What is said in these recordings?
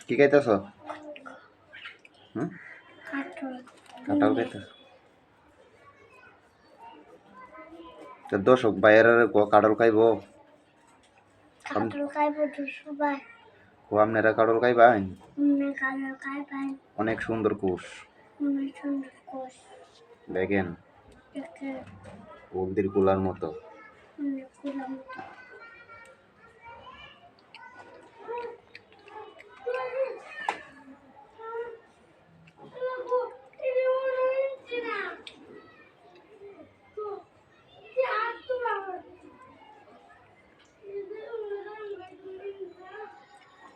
কি খাইতেছ? হুম, কাঁঠাল কাঁঠাল খাইতেছ? তো দর্শক বাইরের কাঁঠাল খাইবো? কাঁঠাল খাইবো তো সবাই। ও আপনারা কাঁঠাল খাইবেন? কাঁঠাল খাইবেন। অনেক সুন্দর কোষ, অনেক সুন্দর কোষ। দেখেন দেখে হলদির কুলার মতো। অনেক গুলো মতো।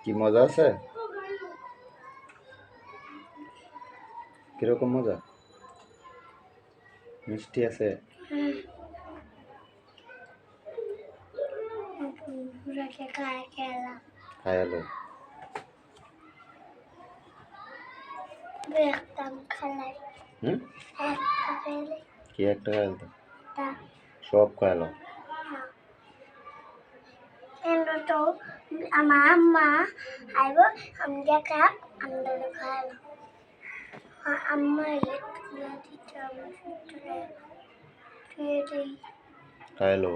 কি মজা আছে? কিরকম মজা? মিষ্টি আছে? পুরাকে খায় খেলাম। খায়ালো একটা খালাই। হুম, একটা খাইলে কি একটা খায়াল তো? তা সব খায়ালো। এন্ড তো আমার আম্মা আইব আমি দেখা আমরা খাইলাম। আম্মা ইয়ে দিতে আমি খায়ালো। খায়ালো